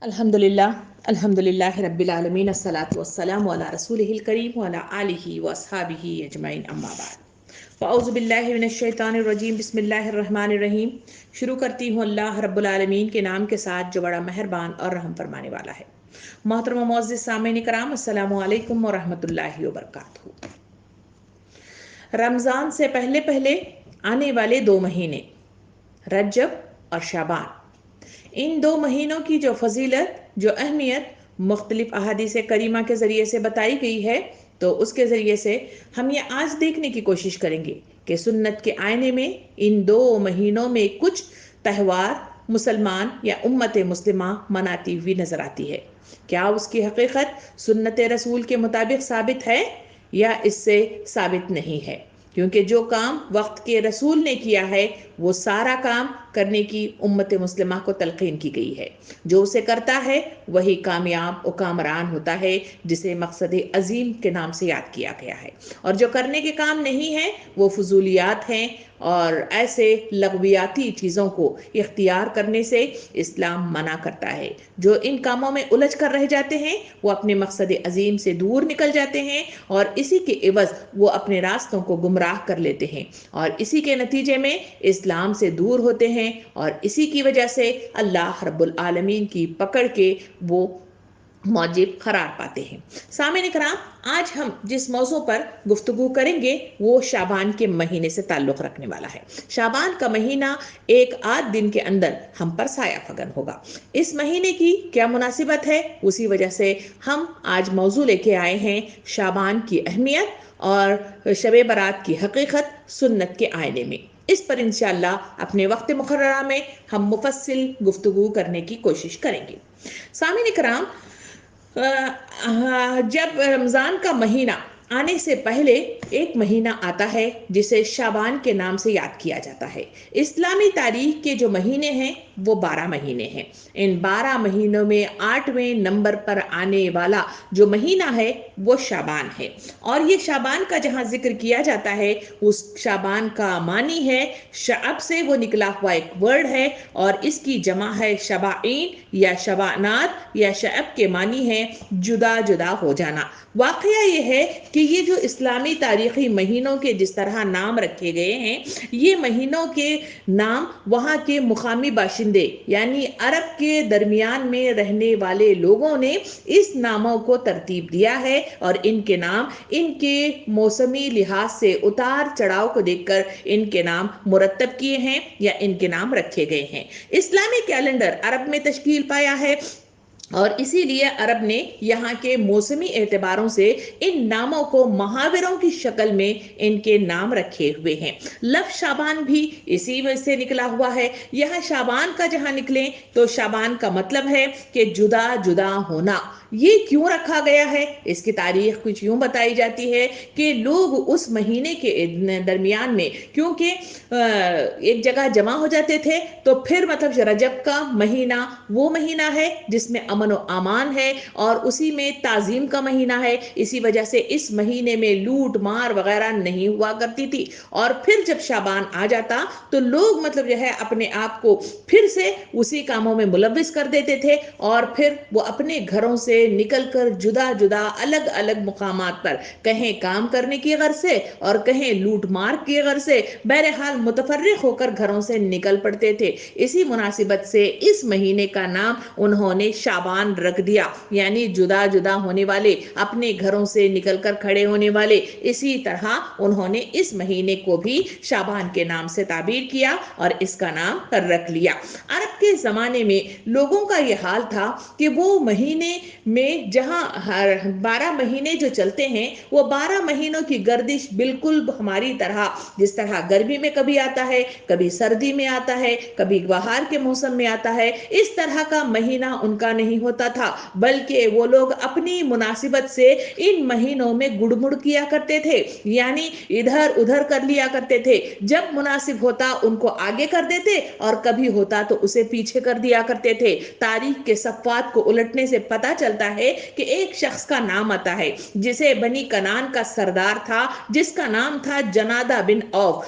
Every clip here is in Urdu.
الحمدللہ رب العالمین الصلاۃ والسلام علی رسولہ الکریم وعلی آلہ واصحابہ اجمعین اما بعد فاعوذ باللہ من الشیطان الرجیم بسم اللہ الرحمن الرحیم۔ شروع کرتی ہوں اللہ رب العالمین کے نام کے ساتھ جو بڑا مہربان اور رحم فرمانے والا ہے۔ محترم و معزز سامعین کرام، السلام علیکم ورحمۃ اللہ وبرکاتہ۔ رمضان سے پہلے آنے والے 2 مہینے رجب اور شعبان، ان 2 مہینوں کی جو فضیلت، جو اہمیت مختلف احادیث کریمہ کے ذریعے سے بتائی گئی ہے، تو اس کے ذریعے سے ہم یہ آج دیکھنے کی کوشش کریں گے کہ سنت کے آئینے میں ان 2 مہینوں میں کچھ تہوار مسلمان یا امت مسلمہ مناتی ہوئی نظر آتی ہے۔ کیا اس کی حقیقت سنت رسول کے مطابق ثابت ہے یا اس سے ثابت نہیں ہے؟ کیونکہ جو کام وقت کے رسول نے کیا ہے وہ سارا کام کرنے کی امت مسلمہ کو تلقین کی گئی ہے۔ جو اسے کرتا ہے وہی کامیاب و کامران ہوتا ہے، جسے مقصد عظیم کے نام سے یاد کیا گیا ہے، اور جو کرنے کے کام نہیں ہے وہ فضولیات ہیں، اور ایسے لغویاتی چیزوں کو اختیار کرنے سے اسلام منع کرتا ہے۔ جو ان کاموں میں الجھ کر رہ جاتے ہیں وہ اپنے مقصد عظیم سے دور نکل جاتے ہیں، اور اسی کے عوض وہ اپنے راستوں کو گمراہ کر لیتے ہیں، اور اسی کے نتیجے میں اسلام سے دور ہوتے ہیں، اور اسی کی وجہ سے اللہ رب العالمین کی پکڑ کے وہ موجب قرار پاتے ہیں۔ سامعین کرام، آج ہم جس موضوع پر گفتگو کریں گے وہ شعبان کے مہینے سے تعلق رکھنے والا ہے۔ شعبان کا مہینہ ایک آدھ دن کے اندر ہم پر سایہ فگن ہوگا۔ اس مہینے کی کیا مناسبت ہے، اسی وجہ سے ہم آج موضوع لے کے آئے ہیں شعبان کی اہمیت اور شب برات کی حقیقت سنت کے آئینے میں۔ اس پر انشاءاللہ اپنے وقت مقررہ میں ہم مفصل گفتگو کرنے کی کوشش کریں گے۔ سامعین کرام، جب رمضان کا مہینہ آنے سے پہلے ایک مہینہ آتا ہے جسے شعبان کے نام سے یاد کیا جاتا ہے۔ اسلامی تاریخ کے جو مہینے ہیں وہ 12 مہینے ہیں۔ ان 12 مہینوں میں 8ویں نمبر پر آنے والا جو مہینہ ہے وہ شعبان ہے، اور یہ شعبان کا جہاں ذکر کیا جاتا ہے اس شعبان کا معنی ہے، شعب سے وہ نکلا ہوا ایک ورڈ ہے، اور اس کی جمع ہے شبائین یا شبانات، یا شعب کے معنی ہے جدا جدا ہو جانا۔ واقعہ یہ ہے کہ یہ جو اسلامی تاریخی مہینوں کے جس طرح نام رکھے گئے ہیں، یہ مہینوں کے نام وہاں کے مقامی باشندے یعنی عرب کے درمیان میں رہنے والے لوگوں نے اس ناموں کو ترتیب دیا ہے، اور ان کے نام ان کے موسمی لحاظ سے اتار چڑھاؤ کو دیکھ کر ان کے نام مرتب کیے ہیں یا ان کے نام رکھے گئے ہیں۔ اسلامی کیلنڈر عرب میں تشکیل پایا ہے، اور اسی لیے عرب نے یہاں کے موسمی اعتباروں سے ان ناموں کو محاوروں کی شکل میں ان کے نام رکھے ہوئے ہیں۔ لفظ شعبان بھی اسی وجہ سے نکلا ہوا ہے۔ یہاں شعبان کا جہاں نکلیں تو شعبان کا مطلب ہے کہ جدا جدا ہونا۔ یہ کیوں رکھا گیا ہے؟ اس کی تاریخ کچھ یوں بتائی جاتی ہے کہ لوگ اس مہینے کے درمیان میں کیونکہ ایک جگہ جمع ہو جاتے تھے، تو پھر مطلب رجب کا مہینہ وہ مہینہ ہے جس میں امن و امان ہے، اور اسی میں تعظیم کا مہینہ ہے، اسی وجہ سے اس مہینے میں لوٹ مار وغیرہ نہیں ہوا کرتی تھی۔ اور پھر جب شعبان آ جاتا تو لوگ مطلب جو ہے اپنے آپ کو پھر سے اسی کاموں میں ملوث کر دیتے تھے، اور پھر وہ اپنے گھروں سے نکل کر جدا جدا الگ الگ مقامات پر کہیں کام کرنے کی غرض سے اور کہیں لوٹ مار کی غرض سے بہرحال متفرق ہو کر گھروں سے نکل پڑتے تھے۔ اسی مناسبت سے اس مہینے کا نام انہوں نے شعبان رکھ دیا، یعنی جدا جدا ہونے والے، اپنے گھروں سے نکل کر کھڑے ہونے والے۔ اسی طرح انہوں نے اس مہینے کو بھی شعبان کے نام سے تعبیر کیا اور اس کا نام رکھ لیا۔ عرب کے زمانے میں لوگوں کا یہ حال تھا کہ وہ مہینے میں جہاں 12 مہینے جو چلتے ہیں وہ 12 مہینوں کی گردش بالکل ہماری طرح، جس طرح گرمی میں کبھی آتا ہے، کبھی سردی میں آتا ہے، کبھی بہار کے موسم میں آتا ہے، اس طرح کا مہینہ ان کا نہیں ہوتا تھا، بلکہ وہ لوگ اپنی مناسبت سے ان مہینوں میں گڑ مڑ کیا کرتے تھے، یعنی ادھر ادھر کر لیا کرتے تھے۔ جب مناسب ہوتا ان کو آگے کر دیتے، اور کبھی ہوتا تو اسے پیچھے کر دیا کرتے تھے۔ تاریخ کے صفحات کو الٹنے سے پتہ چلتا ہے کہ ایک شخص کا نام آتا ہے جسے بنی کنان کا سردار تھا، جس کا نام تھا جنادہ بن عوف۔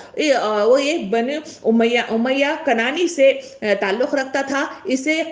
وہ ایک بنی امیہ کنانی سے تعلق رکھتا تھا۔ اسے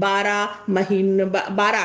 12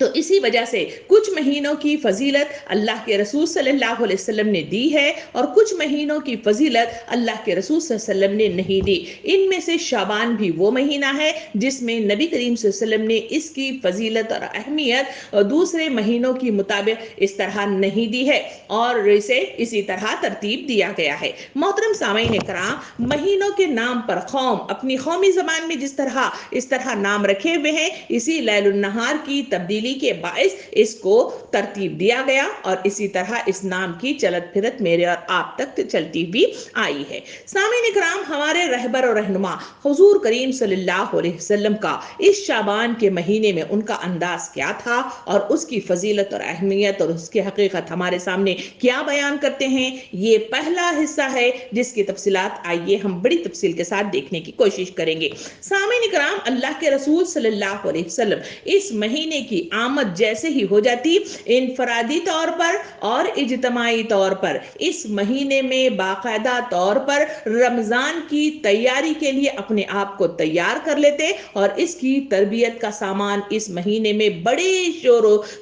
تو اسی وجہ سے کچھ مہینوں کی فضیلت اللہ کے رسول صلی اللہ علیہ وسلم نے دی ہے اور کچھ مہینوں کی فضیلت اللہ کے رسول صلی اللہ علیہ وسلم نے نہیں دی. ان میں سے شعبان بھی وہ مہینہ ہے جس میں نبی کریم صلی اللہ علیہ وسلم نے اس کی فضیلت اور اہمیت دوسرے مہینوں کی مطابق اس طرح نہیں دی ہے اور اسے اسی طرح ترتیب دیا گیا ہے. محترم سامعین کرام, مہینوں کے نام پر قوم اپنی قومی زبان میں اس طرح نام رکھے ہوئے ہیں, اسی لیل النہار کی تبدیلی کے باعث اس کو ترتیب دیا گیا اور اسی طرح اس نام کی چلت پھرت میرے اور آپ تک چلتی بھی آئی ہے. سامعین کرام, ہمارے رہبر اور رہنما حضور کریم صلی اللہ علیہ وسلم کا اس شعبان کے مہینے میں ان کا انداز کیا تھا اور اس کی فضیلت اور اہمیت اور اس کی حقیقت ہمارے سامنے کیا بیان کرتے ہیں, یہ پہلا حصہ ہے جس کی تفصیلات آئیے ہم بڑی تفصیل کے ساتھ دیکھنے کی کوشش کریں گے. سامعین کرام, اللہ کے رسول صلی اللہ علیہ وسلم اس مہینے کی آمد جیسے ہی ہو جاتی, انفرادی طور پر اور اجتماعی طور پر اس مہینے میں باقاعدہ طور پر رمضان کی تیاری کے لیے اپنے آپ کو تیار کر لیتے اور اس کی تربیت کا سامان اس مہینے میں بڑے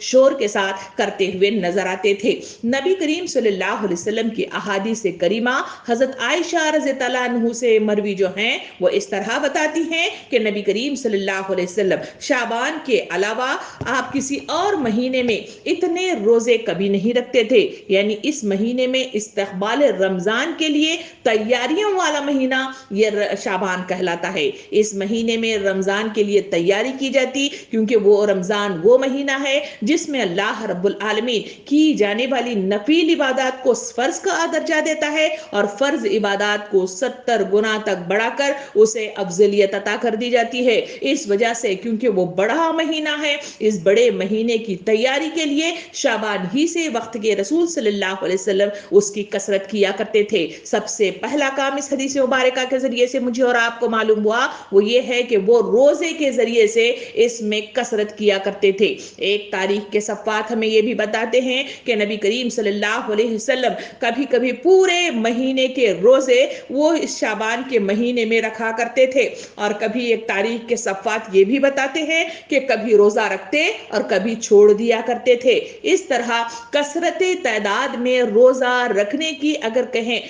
شور کے ساتھ کرتے ہوئے نظر آتے تھے. نبی کریم صلی اللہ علیہ وسلم کی احادیث کریمہ حضرت عائشہ رضی اللہ عنہ سے مروی جو ہیں وہ اس طرح بتاتی ہیں کہ نبی کریم صلی اللہ علیہ وسلم شعبان کے علاوہ آپ کسی اور مہینے میں اتنے روزے کبھی نہیں رکھتے تھے. یعنی اس مہینے میں استقبال رمضان کے لیے تیاریوں والا مہینہ یہ شعبان کہلاتا ہے. اس مہینے میں رمضان کے لیے تیاری کی جاتی کیونکہ وہ رمضان وہ مہینہ ہے جس میں اللہ رب العالمین کی جانے والی نفل عبادات کو فرض کا درجہ دیتا ہے اور فرض عبادات کو 70 گنا تک بڑھا کر اسے افضلیت عطا کر دی جاتی ہے. اس وجہ سے کیونکہ وہ بڑا مہینہ ہے, اس بڑے مہینے کی تیاری کے لیے شعبان ہی سے وقت کے رسول صلی اللہ علیہ وسلم اس کی کثرت کیا کرتے تھے. سب سے پہلا کام اس حدیث مبارکہ کے ذریعے سے مجھے اور آپ کو معلوم ہوا وہ یہ ہے کہ وہ روزے کے ذریعے سے اس میں کثرت کیا کرتے تھے. ایک تاریخ کے صفحات ہمیں یہ بھی بتاتے ہیں کہ نبی کریم صلی اللہ علیہ وسلم کبھی کبھی پورے مہینے کے روزے وہ اس شعبان کے مہینے میں رکھا کرتے تھے اور کبھی ایک تاریخ کے صفحات یہ بھی بتاتے ہیں کہ کبھی روزہ رکھتے اور کبھی چھوڑ دیا کرتے تھے. اس طرح کثرت تعداد میں روزہ رکھنے کی اگر کہیں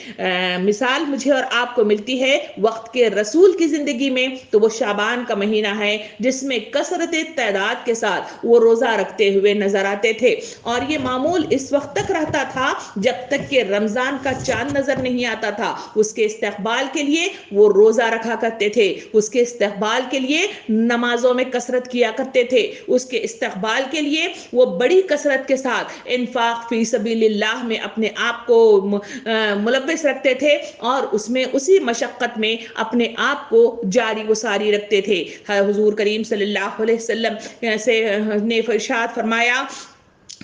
مثال مجھے اور آپ کو ملتی ہے وقت کے رسول کی زندگی میں تو وہ شعبان کا مہینہ ہے جس میں کثرت تعداد کے ساتھ وہ روزہ رکھتے ہوئے نظر آتے تھے. اور یہ معمول اس وقت تک رہتا تھا جب تک کہ رمضان کا چاند نظر نہیں آتا تھا. اس کے استقبال کے لیے وہ روزہ رکھا کرتے تھے, اس کے استقبال کے لیے نمازوں میں کثرت کیا کرتے تھے, اس کے استقبال کے لیے وہ بڑی کثرت کے ساتھ انفاق فی سبیل اللہ میں اپنے آپ کو ملوث رکھتے تھے اور اس میں اسی مشقت میں اپنے آپ کو جاری و ساری رکھتے تھے. حضور کریم صلی اللہ علیہ وسلم سے نے ارشاد فرمایا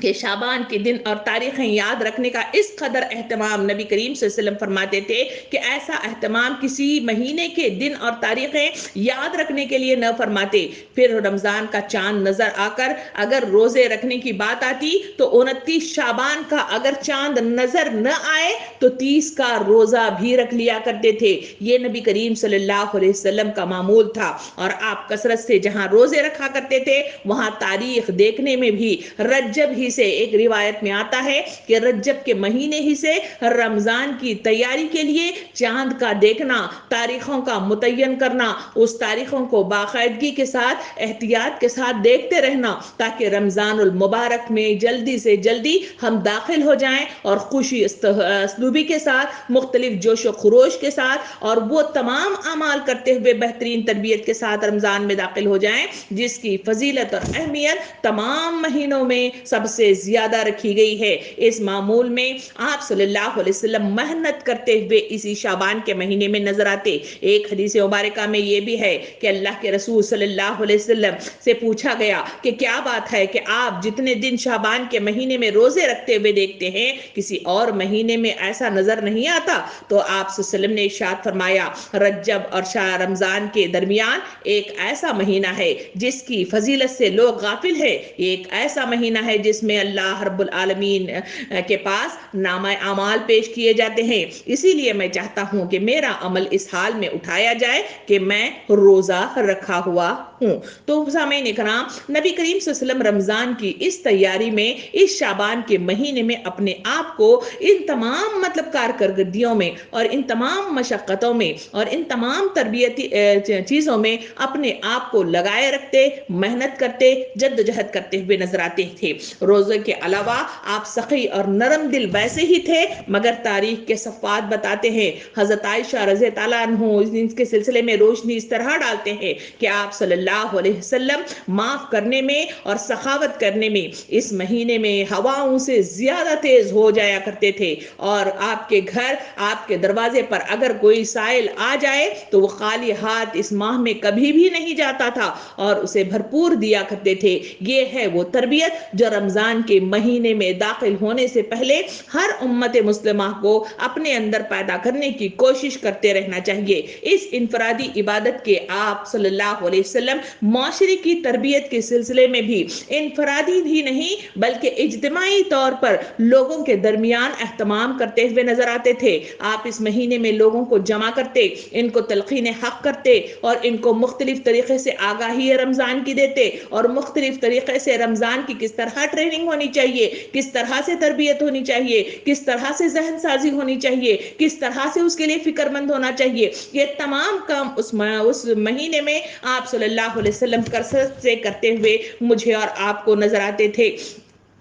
کہ شعبان کے دن اور تاریخیں یاد رکھنے کا اس قدر اہتمام نبی کریم صلی اللہ علیہ وسلم فرماتے تھے کہ ایسا اہتمام کسی مہینے کے دن اور تاریخیں یاد رکھنے کے لیے نہ فرماتے. پھر رمضان کا چاند نظر آ کر اگر روزے رکھنے کی بات آتی تو 29 شعبان کا اگر چاند نظر نہ آئے تو 30 کا روزہ بھی رکھ لیا کرتے تھے. یہ نبی کریم صلی اللہ علیہ وسلم کا معمول تھا اور آپ کثرت سے جہاں روزے رکھا کرتے تھے وہاں تاریخ دیکھنے میں بھی رجب ہی سے ایک روایت میں آتا ہے کہ رجب کے مہینے ہی سے رمضان کی تیاری کے لیے چاند کا دیکھنا, تاریخوں کا متعین کرنا, اس تاریخوں کو باقاعدگی کے ساتھ احتیاط کے ساتھ دیکھتے رہنا تاکہ رمضان المبارک میں جلدی سے جلدی ہم داخل ہو جائیں اور خوشی اسلوبی کے ساتھ مختلف جوش و خروش کے ساتھ اور وہ تمام اعمال کرتے ہوئے بہترین تربیت کے ساتھ رمضان میں داخل ہو جائیں جس کی فضیلت اور اہمیت تمام مہینوں میں سب سے زیادہ رکھی گئی ہے. اس معمول میں آپ صلی اللہ علیہ وسلم محنت کرتے ہوئے اسی شعبان کے مہینے میں نظر آتے. ایک حدیث مبارکہ میں یہ بھی ہے کہ اللہ کے رسول صلی اللہ علیہ وسلم سے پوچھا گیا کہ کیا بات ہے کہ آپ جتنے دن شعبان کے مہینے میں روزے رکھتے ہوئے دیکھتے ہیں کسی اور مہینے میں ایسا نظر نہیں آتا؟ تو آپ صلی اللہ علیہ وسلم نے ارشاد فرمایا رجب اور شاہ رمضان کے درمیان ایک ایسا مہینہ ہے جس کی فضیلت سے لوگ غافل ہیں. ایک ایسا مہینہ ہے جس میں اللہ رب العالمین کے پاس نامہ اعمال پیش کیے جاتے ہیں. اسی لیے میں چاہتا ہوں کہ میرا عمل اس حال میں اٹھایا جائے کہ میں روزہ رکھا ہوا ہوں. تو سامعین اکرام، نبی کریم صلی اللہ علیہ وسلم رمضان کی اس تیاری میں، اس شعبان کے مہینے میں اپنے آپ کو ان تمام کارکردگیوں میں اور ان تمام مشقتوں میں اور ان تمام تربیتی چیزوں میں اپنے آپ کو لگائے رکھتے، محنت کرتے، جدوجہد کرتے ہوئے نظر آتے تھے. روزے کے علاوہ آپ سخی اور نرم دل ویسے ہی تھے، مگر تاریخ کے صفحات بتاتے ہیں، حضرت عائشہ رضی اللہ عنہ اس کے سلسلے میں روشنی اس طرح ڈالتے ہیں کہ آپ صلی اللہ علیہ وسلم معاف کرنے میں اور سخاوت کرنے میں اس مہینے میں ہواؤں سے زیادہ تیز ہو جایا کرتے تھے، اور آپ کے گھر، آپ کے دروازے پر اگر کوئی سائل آ جائے تو وہ خالی ہاتھ اس ماہ میں کبھی بھی نہیں جاتا تھا اور اسے بھرپور دیا کرتے تھے. یہ ہے وہ تربیت جو رمضان کے مہینے میں داخل ہونے سے پہلے ہر امت مسلمہ کو اپنے اندر پیدا کرنے کی کوشش کرتے رہنا چاہیے. اس انفرادی عبادت کے آپ صلی اللہ علیہ وسلم معاشرے کی تربیت کے سلسلے میں بھی انفرادی ہی نہیں بلکہ اجتماعی طور پر لوگوں کے درمیان اہتمام کرتے ہوئے نظر آتے تھے. آپ اس مہینے میں لوگوں کو جمع کرتے، ان کو تلقین حق کرتے اور ان کو مختلف طریقے سے آگاہی رمضان کی دیتے اور مختلف طریقے سے رمضان کی کس طرح ٹریننگ ہونی چاہیے، کس طرح سے تربیت ہونی چاہیے، کس طرح سے ذہن سازی ہونی چاہیے، کس طرح سے اس کے لیے فکر مند ہونا چاہیے. یہ تمام کام اس مہینے میں آپ صلی اللہ علیہ وسلم کثرت سے کرتے ہوئے مجھے اور آپ کو نظر آتے تھے.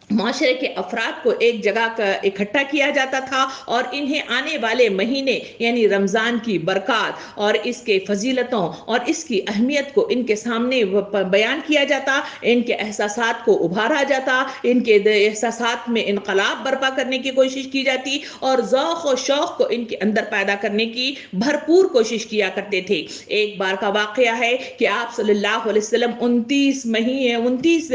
معاشرے کے افراد کو ایک جگہ اکٹھا کیا جاتا تھا اور انہیں آنے والے مہینے یعنی رمضان کی برکات اور اس کے فضیلتوں اور اس کی اہمیت کو ان کے سامنے بیان کیا جاتا، ان کے احساسات کو ابھارا جاتا، ان کے احساسات میں انقلاب برپا کرنے کی کوشش کی جاتی اور ذوق و شوق کو ان کے اندر پیدا کرنے کی بھرپور کوشش کیا کرتے تھے. ایک بار کا واقعہ ہے کہ آپ صلی اللہ علیہ وسلم 29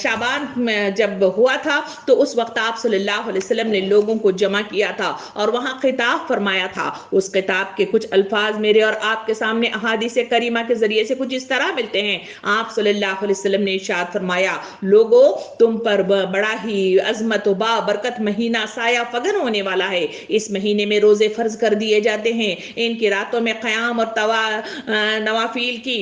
شعبان جب ہوا تھا تو اس وقت آپ صلی اللہ علیہ وسلم نے لوگوں کو جمع کیا تھا اور وہاں خطاب فرمایا تھا. اس خطاب کے کچھ الفاظ میرے اور آپ کے سامنے احادیث کریمہ کے ذریعے سے کچھ اس طرح ملتے ہیں. آپ صلی اللہ علیہ وسلم نے ارشاد فرمایا، لوگو تم پر بڑا ہی عظمت و برکت مہینہ سایہ فگن ہونے والا ہے. اس مہینے میں روزے فرض کر دیے جاتے ہیں، ان کی راتوں میں قیام اور نوافل کی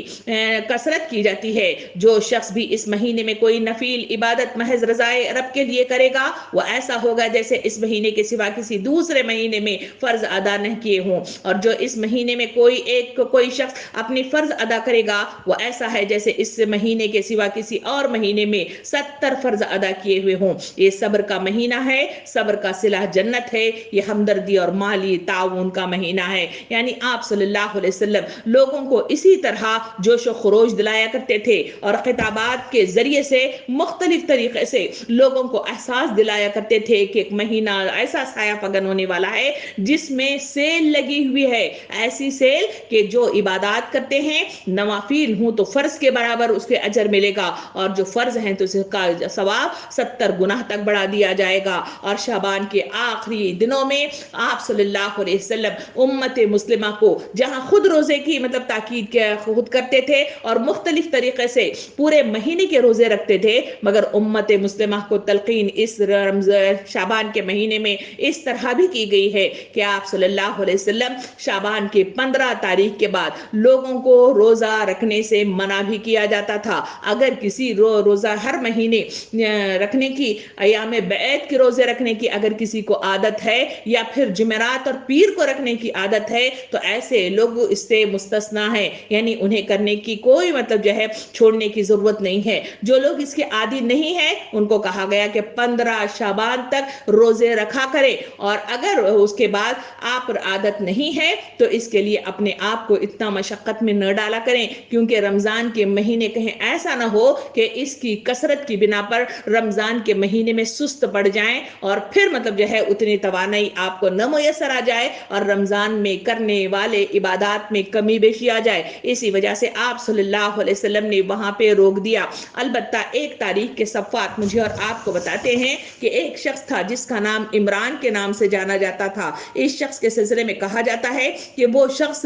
کثرت کی جاتی ہے. جو شخص بھی اس مہینے میں کوئی نفل عبادت محض رضائے رب کے لیے کرے گا وہ ایسا ہوگا جیسے اس مہینے کے سوا کسی دوسرے مہینے میں فرض ادا نہ کیے ہوں، اور جو اس مہینے میں کوئی شخص اپنی فرض ادا کرے گا وہ ایسا ہے جیسے اس مہینے کے سوا کسی اور مہینے میں 70 فرض ادا کیے ہوئے ہوں. یہ صبر کا مہینہ ہے، صبر کا صلہ جنت ہے، یہ ہمدردی اور مالی تعاون کا مہینہ ہے. یعنی آپ صلی اللہ علیہ وسلم لوگوں کو اسی طرح جوش و خروش دلایا کرتے تھے اور خطابات کے ذریعے سے مختلف طریقے سے لوگوں کو احساس دلایا کرتے تھے کہ ایک مہینہ ایسا سایہ فگن ہونے والا ہے جس میں سیل لگی ہوئی ہے، ایسی سیل کہ جو عبادات کرتے ہیں نوافل ہوں تو فرض کے برابر اس کے اجر ملے گا، اور جو فرض ہیں تو اس کا ثواب 70 گناہ تک بڑھا دیا جائے گا. اور شعبان کے آخری دنوں میں آپ صلی اللہ علیہ وسلم امت مسلمہ کو جہاں خود روزے کی تاکید خود کرتے تھے اور مختلف طریقے سے پورے مہینے کے روزے رکھتے تھے، مگر امت مسلمہ کو تلقین اس شعبان کے مہینے میں اس طرح بھی کی گئی ہے کہ آپ صلی اللہ علیہ وسلم شعبان کے 15 تاریخ کے بعد لوگوں کو روزہ رکھنے سے منع بھی کیا جاتا تھا. اگر کسی روزہ ہر مہینے رکھنے کی، ایام بیعت کے روزے رکھنے کی اگر کسی کو عادت ہے یا پھر جمعرات اور پیر کو رکھنے کی عادت ہے تو ایسے لوگ اس سے مستثنا ہیں، یعنی انہیں کرنے کی کوئی چھوڑنے کی ضرورت نہیں ہے. جو لوگ اس کے عادی نہیں ہیں ان کو کہا گیا کہ 15 شعبان تک روزے رکھا کریں، اور اگر اس کے بعد آپ پر عادت نہیں ہے تو اس کے لیے اپنے آپ کو اتنا مشقت میں نہ ڈالا کریں، کیونکہ رمضان کے مہینے کہیں ایسا نہ ہو کہ اس کی کثرت کی بنا پر رمضان کے مہینے میں سست پڑ جائیں اور پھر اتنی توانائی آپ کو نہ میسر آ جائے اور رمضان میں کرنے والے عبادات میں کمی بیشی آ جائے. اسی وجہ سے آپ صلی اللہ علیہ وسلم نے وہاں پہ روک دیا. البتہ ایک تاریخ کے صفحات مجھے اور آپ کو بتاتے ہیں کہ ایک شخص تھا جس کا نام عمران کے نام سے جانا جاتا تھا. اس شخص کے سلسلے میں کہا جاتا ہے کہ وہ شخص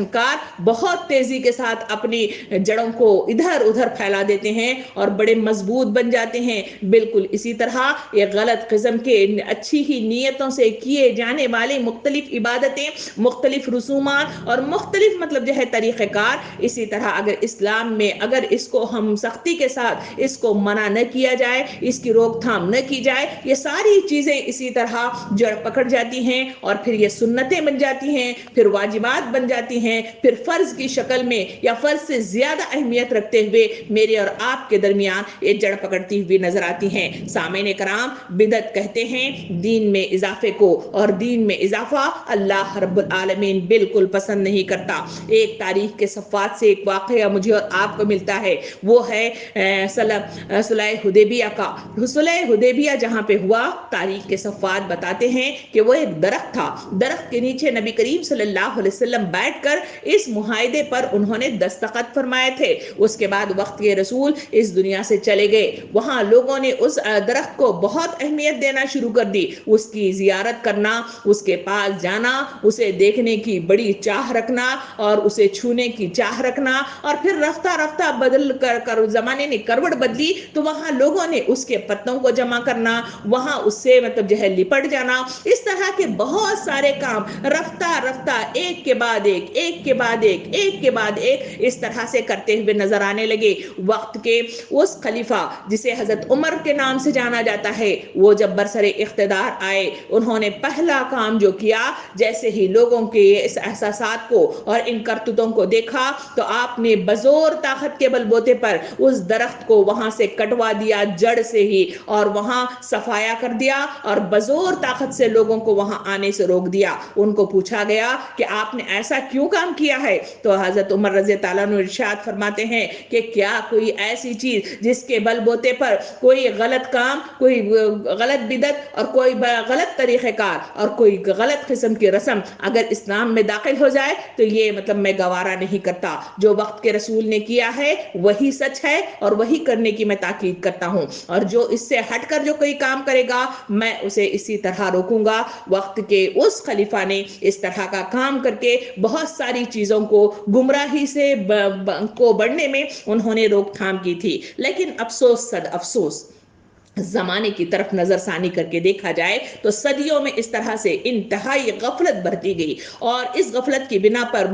جھنکار بہت تیزی کے ساتھ اپنی جڑوں کو ادھر ادھر پھیلا دیتے ہیں اور بڑے مضبوط بن جاتے ہیں. بالکل اسی طرح یہ غلط قسم کے اچھی ہی نیتوں سے کیے جانے والے مختلف عبادتیں, مختلف رسومات اور مختلف مطلب جو ہے طریقہ کار, اسی طرح اگر اسلام میں اگر اس کو ہم سختی کے ساتھ اس کو منع نہ کیا جائے, اس کی روک تھام نہ کی جائے, یہ ساری چیزیں اسی طرح جڑ پکڑ جاتی ہیں اور پھر یہ سنتیں بن جاتی ہیں, پھر واجبات بن جاتی ہیں, پھر فرض کی شکل میں یا فرض سے زیادہ اہمیت رکھتے ہوئے میرے اور آپ کے درمیان یہ جڑ پکڑتی ہوئی نظر آتی ہیں. سامعین کرام, بدعت کہتے ہیں دین میں اضافے کو, اور دین میں اضافہ اللہ رب العالمین بالکل پسند نہیں کرتا. ایک تاریخ کے صفحات سے ایک واقعہ مجھے اور آپ کو ملتا ہے, وہ ہے صلح حدیبیہ کا. صلح حدیبیہ جہاں پہ ہوا, تاریخ کے صفحات بتاتے ہیں کہ وہ ایک درخت تھا. درخت کے نیچے نبی کریم صلی اللہ علیہ وسلم بیٹھ کر اس معاہدے پر انہوں نے دستخط فرمائے تھے. اس کے بعد وقت کے رسول اس دنیا سے چلے گئے. وہاں لوگوں نے اس درخت کو بہت اہمیت دینا شروع کر دی, اس کی زیارت کرنا, اس کے پاس جانا, اسے دیکھنے کی بڑی چاہ رکھنا اور اسے چھونے کی چاہ رکھنا, اور پھر رفتہ رفتہ بدل کر زمانے نے کروٹ بدلی تو وہاں لوگوں نے اس کے پتوں کو جمع کرنا, وہاں اس سے مطلب جو ہے لپٹ جانا, اس طرح کے بہت سارے کام رفتہ رفتہ ایک کے بعد ایک, ایک کے بعد ایک, ایک کے بعد ایک اس طرح سے کرتے ہوئے نظر آنے لگے. وقت کے اس خلیفہ جسے حضرت عمر کے نام سے جانا جاتا ہے, وہ جب برسر اقتدار آئے, انہوں نے پہلا کام جو کیا, جیسے ہی لوگوں کے اس احساسات کو اور ان کرتوتوں کو دیکھا تو آپ نے بزور طاقت کے بل بوتے پر اس درخت کو وہاں سے کٹوا دیا جڑ سے ہی, اور وہاں صفایا کر دیا, اور بزور طاقت سے لوگوں کو وہاں آنے سے روک دیا. ان کو پوچھا گیا کہ آپ نے ایسا کیوں کام کیا ہے, تو حضرت عمر رضی اللہ عنہ ارشاد فرماتے ہیں کہ کیا کوئی ایسی چیز جس کے بل بوتے پر کوئی غلط کام, کوئی غلط بدعت اور کوئی غلط طریقہ کار اور کوئی غلط قسم کی رسم اگر اسلام میں داخل ہو جائے تو یہ مطلب میں گوارا نہیں کرتا. جو وقت کے رسول نے کیا ہے وہی سچ ہے اور وہی کرنے کی میں تاکید کرتا ہوں, اور جو اس سے ہٹ کر جو کوئی کام کرے گا میں اسے اسی طرح روکوں گا. وقت کے اس خلیفہ نے اس طرح کا کام کر کے بہت ساری چیزوں کو گمراہی سے کو بڑھنے میں انہوں نے روک تھام کی تھی. لیکن افسوس صد افسوس, زمانے کی طرف نظر ثانی کر کے دیکھا جائے تو صدیوں میں اس طرح سے انتہائی غفلت برتی گئی, اور اس غفلت کی بنا پر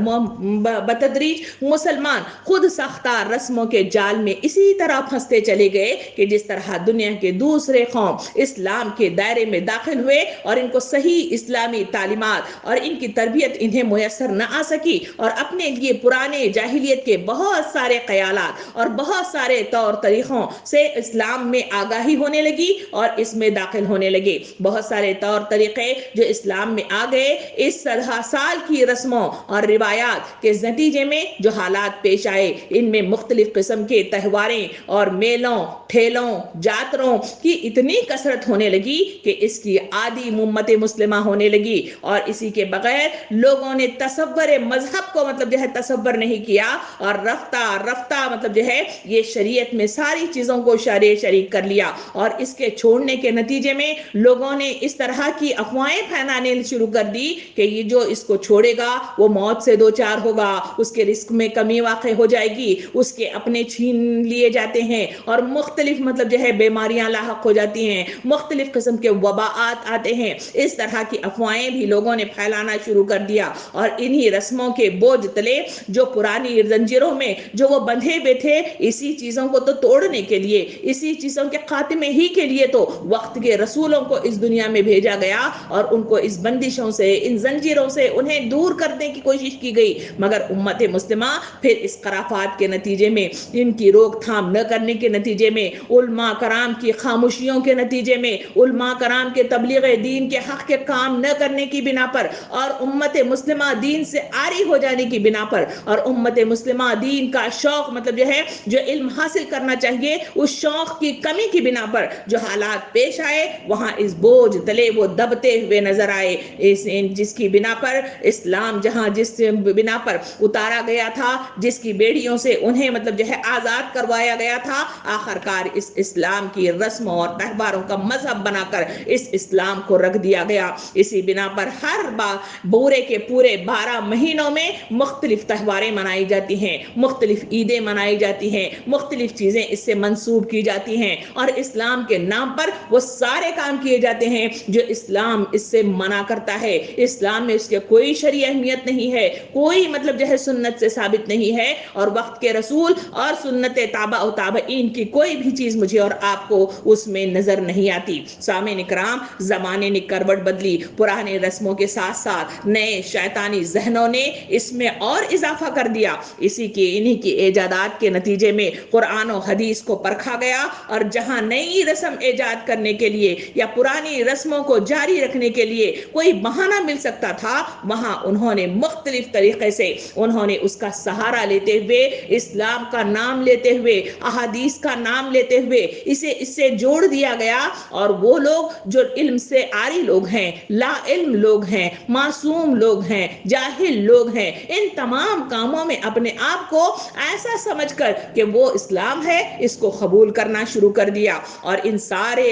بتدریج مسلمان خود ساختار رسموں کے جال میں اسی طرح پھنستے چلے گئے کہ جس طرح دنیا کے دوسرے قوم اسلام کے دائرے میں داخل ہوئے اور ان کو صحیح اسلامی تعلیمات اور ان کی تربیت انہیں میسر نہ آ سکی, اور اپنے لیے پرانے جاہلیت کے بہت سارے خیالات اور بہت سارے طور طریقوں سے اسلام میں آگاہی ہونے لگی اور اس میں داخل ہونے لگے. بہت سارے طور طریقے جو اسلام میں آ گئے, اس طرح سال کی رسموں اور روایات کے نتیجے میں جو حالات پیش آئے, ان میں مختلف قسم کے تہواریں اور میلوں, ٹھیلوں, جاتروں کی اتنی کثرت ہونے لگی کہ اس کی عادی امت مسلمہ ہونے لگی, اور اسی کے بغیر لوگوں نے تصور مذہب کو مطلب جو ہے تصور نہیں کیا, اور رفتہ رفتہ مطلب جو ہے یہ شریعت میں ساری چیزوں کو شریک کر لیا, اور اس کے چھوڑنے کے نتیجے میں لوگوں نے اس طرح کی افواہیں پھیلانے شروع کر دی کہ یہ جو اس کو چھوڑے گا وہ موت سے دو چار ہوگا, اس کے رزق میں کمی واقع ہو جائے گی, اس کے اپنے چھین لیے جاتے ہیں, اور مختلف مطلب جو ہے بیماریاں لاحق ہو جاتی ہیں, مختلف قسم کے وباءات آتے ہیں. اس طرح کی افواہیں بھی لوگوں نے پھیلانا شروع کر دیا, اور انہی رسموں کے بوجھ تلے جو پرانی زنجیروں میں جو وہ بندھے ہوئے تھے, اسی چیزوں کو تو توڑنے کے لیے, اسی چیزوں کے خاتمے ہی کے لیے تو وقت کے رسولوں کو اس دنیا میں بھیجا گیا, اور ان کو اس بندشوں سے, ان زنجیروں سے انہیں دور کرنے کی کوشش کی گئی. مگر امت مسلمہ پھر اس خرافات کے نتیجے میں, ان کی روک تھام نہ کرنے کے نتیجے میں, علماء کرام کی خاموشیوں کے نتیجے میں, علماء کرام کے تبلیغ دین کے حق کے کام نہ کرنے کی بنا پر, اور امت مسلمہ دین سے عاری ہو جانے کی بنا پر, اور امت مسلمہ دین کا شوق مطلب جو ہے جو علم حاصل کرنا چاہیے اس شوق کی کمی کی بنا پر پر جو حالات پیش آئے وہاں اس بوجھ تلے وہ دبتے ہوئے نظر آئے، جس کی بنا پر اسلام جس بنا پر اتارا گیا تھا، جس کی بیڑیوں سے انہیں مطلب آزاد کروایا گیا تھا، آخر کار اس اسلام کی رسموں اور تہواروں کا مذہب بنا کر اس اسلام کو رکھ دیا گیا۔ اسی بنا پر ہر بورے کے پورے 12 مہینوں میں مختلف تہواریں منائی جاتی ہیں، مختلف عیدیں منائی جاتی ہیں، مختلف چیزیں اس سے منسوب کی جاتی ہیں، اور اسلام کے نام پر وہ سارے کام کیے جاتے ہیں جو اسلام اس سے منع کرتا ہے۔ اسلام میں اس کے کوئی شرعی اہمیت نہیں ہے، کوئی مطلب سنت سے ثابت نہیں ہے، اور وقت کے رسول اور سنت تابع و تابعین کی کوئی بھی چیز مجھے اور آپ کو اس میں نظر نہیں آتی۔ سامعین کرام، زمانے نے کروٹ بدلی، پرانے رسموں کے ساتھ ساتھ نئے شیطانی ذہنوں نے اس میں اور اضافہ کر دیا۔ انہی کی ایجادات کے نتیجے میں قرآن و حدیث کو پرکھا گیا، اور جہاں نئی رسم ایجاد کرنے کے لیے یا پرانی رسموں کو جاری رکھنے کے لیے کوئی بہانہ مل سکتا تھا، وہاں انہوں نے مختلف طریقے سے انہوں نے اس کا سہارا لیتے ہوئے، اسلام کا نام لیتے ہوئے، احادیث کا نام لیتے ہوئے اس سے جوڑ دیا گیا، اور وہ لوگ جو علم سے عاری لوگ ہیں، لا علم لوگ ہیں، معصوم لوگ ہیں، جاہل لوگ ہیں، ان تمام کاموں میں اپنے آپ کو ایسا سمجھ کر کہ وہ اسلام ہے اس کو قبول کرنا شروع کر دیا۔ اور ان سارے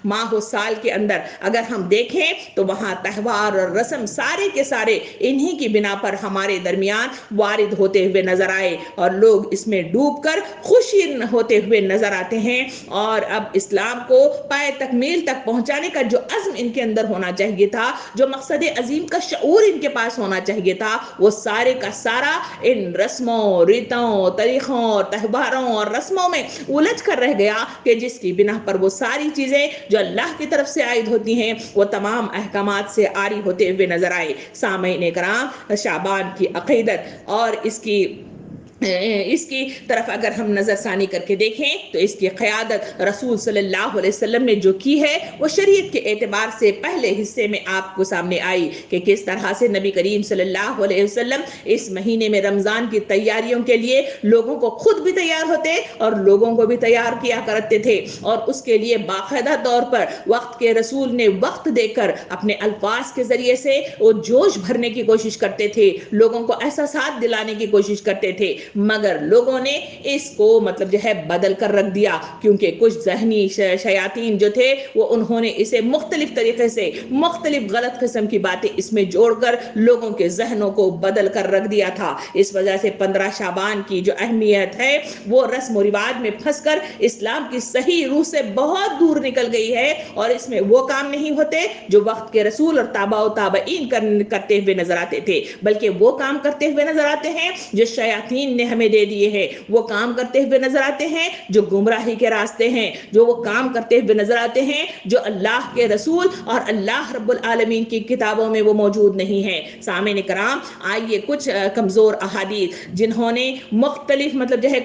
ماہ و سال کے اندر اگر ہم دیکھیں تو وہاں تہوار اور رسم سارے کے سارے انہی کی بنا پر ہمارے درمیان وارد ہوتے ہوئے نظر آئے، اور لوگ اس میں ڈوب کر خوشی ہوتے ہوئے نظر آتے ہیں۔ اور اب اسلام کو پائے تکمیل تک پہنچانے کا جو عزم ان کے اندر ہونا چاہیے تھا، جو مقصد عظیم کا شعور ان کے پاس ہونا چاہیے تھا، وہ سارے کا سارا ان رسموں، ریتوں، طریقوں اور تہواروں اور رسموں میں الجھ کر رہ گیا، کہ جس کی بنا پر وہ ساری چیزیں جو اللہ کی طرف سے عائد ہوتی ہیں وہ تمام احکامات سے عاری ہوتے ہوئے نظر آئے۔ سامعین کرام، شعبان کی عقیدت اور اس کی طرف اگر ہم نظر ثانی کر کے دیکھیں تو اس کی قیادت رسول صلی اللہ علیہ وسلم نے جو کی ہے وہ شریعت کے اعتبار سے پہلے حصے میں آپ کو سامنے آئی، کہ کس طرح سے نبی کریم صلی اللہ علیہ وسلم اس مہینے میں رمضان کی تیاریوں کے لیے لوگوں کو خود بھی تیار ہوتے اور لوگوں کو بھی تیار کیا کرتے تھے، اور اس کے لیے باقاعدہ طور پر وقت کے رسول نے وقت دے کر اپنے الفاظ کے ذریعے سے وہ جوش بھرنے کی کوشش کرتے تھے، لوگوں کو احساسات دلانے کی کوشش کرتے تھے، مگر لوگوں نے اس کو مطلب بدل کر رکھ دیا، کیونکہ کچھ ذہنی شیاطین جو تھے وہ انہوں نے اسے مختلف طریقے سے مختلف غلط قسم کی باتیں اس میں جوڑ کر لوگوں کے ذہنوں کو بدل کر رکھ دیا تھا۔ اس وجہ سے 15 شعبان کی جو اہمیت ہے وہ رسم و رواج میں پھنس کر اسلام کی صحیح روح سے بہت دور نکل گئی ہے، اور اس میں وہ کام نہیں ہوتے جو وقت کے رسول اور تابع و تابعین کرتے ہوئے نظر آتے تھے، بلکہ وہ کام کرتے ہوئے نظر آتے ہیں جو شیاطین نے ہمیں دے دیے ہیں، وہ کام کرتے ہوئے نظر آتے ہیں جو گمراہی کے راستے ہیں، جو وہ کام کرتے ہوئے نظر آتے ہیں جو اللہ کے رسول اور اللہ رب العالمین کی کتابوں میں وہ موجود نہیں ہے۔ سامعین کرام، آئیے کچھ کمزور احادیث جنہوں نے مختلف